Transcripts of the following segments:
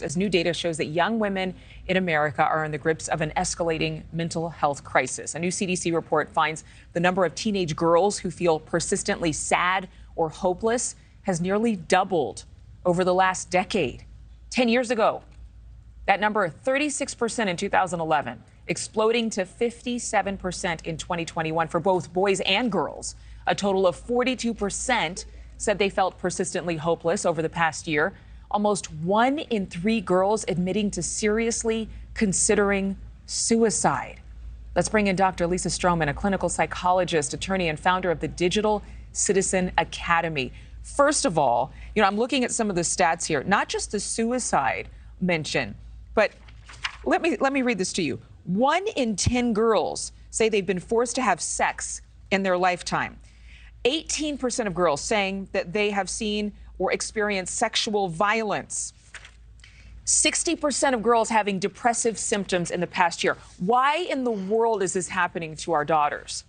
as new data shows that young women in America are in the grips of an escalating mental health crisis. A new CDC report finds the number of teenage girls who feel persistently sad or hopeless has nearly doubled over the last decade. 10 years ago, that number, 36% in 2011, exploding to 57% in 2021 for both boys and girls. A total of 42% said they felt persistently hopeless over the past year. Almost 1 in 3 girls admitting to seriously considering suicide. Let's bring in Dr. Lisa Stroman, a clinical psychologist, attorney, and founder of the Digital Citizen Academy. First of all, I'm looking at some of the stats here, not just the suicide mention, but let me read this to you. 1 in 10 girls say they've been forced to have sex in their lifetime. 18% of girls saying that they have seen or experienced sexual violence. 60% of girls having depressive symptoms in the past year. Why in the world is this happening to our daughters?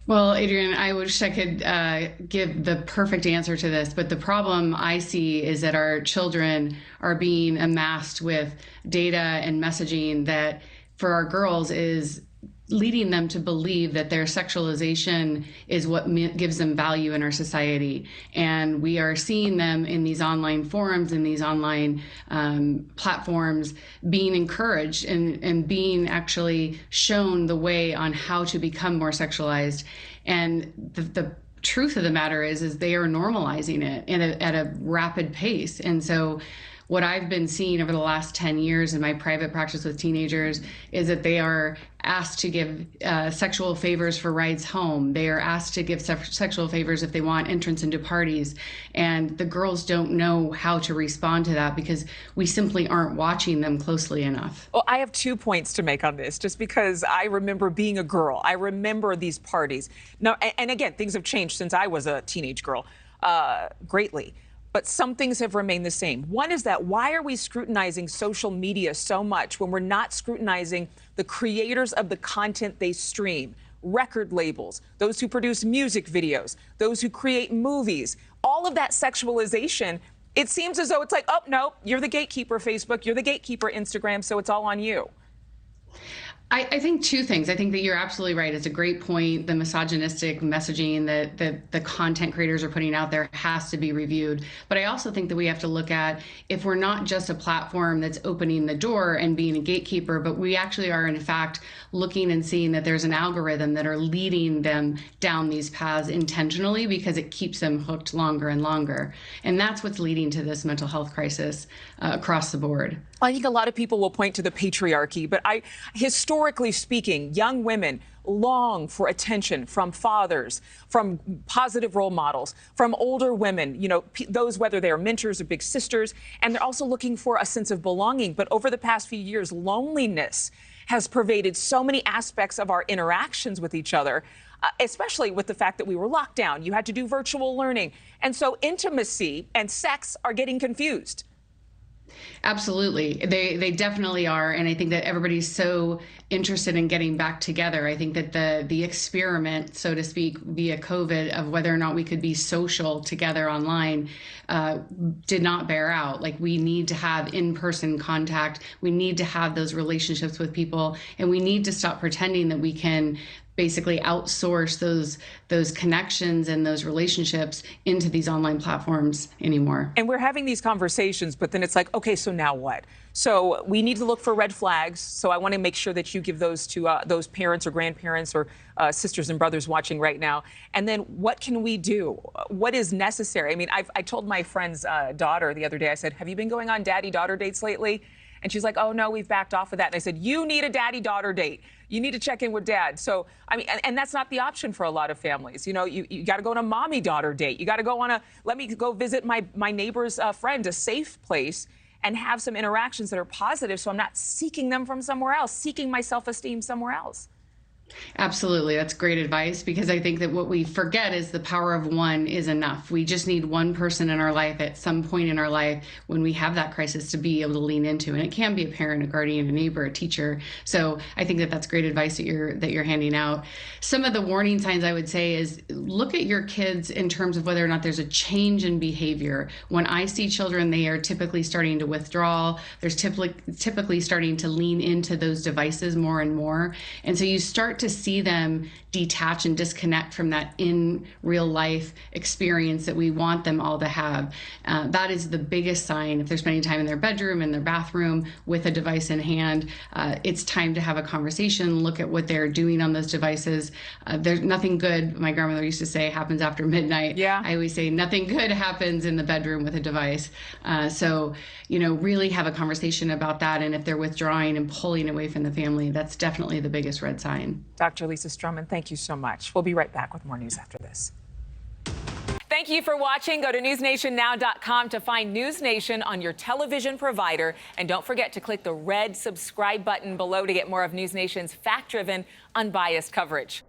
Well, Adrienne, I wish I could give the perfect answer to this, but the problem I see is that our children are being amassed with data and messaging that for our girls is leading them to believe that their sexualization is what gives them value in our society. And we are seeing them in these online forums, in these online platforms, being encouraged and being actually shown the way on how to become more sexualized. And the truth of the matter is they are normalizing it at a rapid pace. And so what I've been seeing over the last 10 years in my private practice with teenagers is that they are asked to give sexual favors for rides home. They are asked to give sexual favors if they want entrance into parties. And the girls don't know how to respond to that because we simply aren't watching them closely enough. Well, I have 2 points to make on this, just because I remember being a girl. I remember these parties. Now, and again, things have changed since I was a teenage girl, greatly. But some things have remained the same. One is that why are we scrutinizing social media so much when we're not scrutinizing the creators of the content they stream? Record labels, those who produce music videos, those who create movies, all of that sexualization. It seems as though it's like, oh, no, you're the gatekeeper, Facebook, you're the gatekeeper, Instagram, so it's all on you. I think 2 things. I think that you're absolutely right. It's a great point. The misogynistic messaging that the content creators are putting out there has to be reviewed. But I also think that we have to look at if we're not just a platform that's opening the door and being a gatekeeper, but we actually are in fact looking and seeing that there's an algorithm that are leading them down these paths intentionally because it keeps them hooked longer and longer. And that's what's leading to this mental health crisis across the board. I think a lot of people will point to the patriarchy, but historically speaking, young women long for attention from fathers, from positive role models, from older women, those, whether they're mentors or big sisters, and they're also looking for a sense of belonging. But over the past few years, loneliness has pervaded so many aspects of our interactions with each other, especially with the fact that we were locked down. You had to do virtual learning. And so intimacy and sex are getting confused. Absolutely. They definitely are. And I think that everybody's so interested in getting back together. I think that the experiment, so to speak, via COVID of whether or not we could be social together online did not bear out. Like, we need to have in-person contact. We need to have those relationships with people. And we need to stop pretending that we can basically outsource those connections and those relationships into these online platforms anymore. And we're having these conversations, but then it's like, okay, so now what? So we need to look for red flags. So I want to make sure that you give those to those parents or grandparents or sisters and brothers watching right now. And then what can we do? What is necessary? I mean, I told my friend's daughter the other day, I said, have you been going on daddy-daughter dates lately? And she's like, oh, no, we've backed off of that. And I said, you need a daddy-daughter date. You need to check in with dad. So, I mean, and that's not the option for a lot of families. You got to go on a mommy-daughter date. You got to go on let me go visit my neighbor's friend, a safe place, and have some interactions that are positive so I'm not seeking them from somewhere else, seeking my self-esteem somewhere else. Absolutely. That's great advice, because I think that what we forget is the power of one is enough. We just need one person in our life at some point in our life when we have that crisis to be able to lean into. And it can be a parent, a guardian, a neighbor, a teacher. So I think that that's great advice that you're handing out. Some of the warning signs I would say is look at your kids in terms of whether or not there's a change in behavior. When I see children, they are typically starting to withdraw. There's typically starting to lean into those devices more and more. And so you start to see them detach and disconnect from that in real life experience that we want them all to have. That is the biggest sign. If they're spending time in their bedroom, in their bathroom with a device in hand, it's time to have a conversation, look at what they're doing on those devices. There's nothing good, my grandmother used to say, happens after midnight. Yeah. I always say nothing good happens in the bedroom with a device. So, really have a conversation about that. And if they're withdrawing and pulling away from the family, that's definitely the biggest red sign. Dr. Lisa Stroman, thank you so much. We'll be right back with more news after this. Thank you for watching. Go to newsnationnow.com to find News Nation on your television provider. And don't forget to click the red subscribe button below to get more of News Nation's fact-driven, unbiased coverage.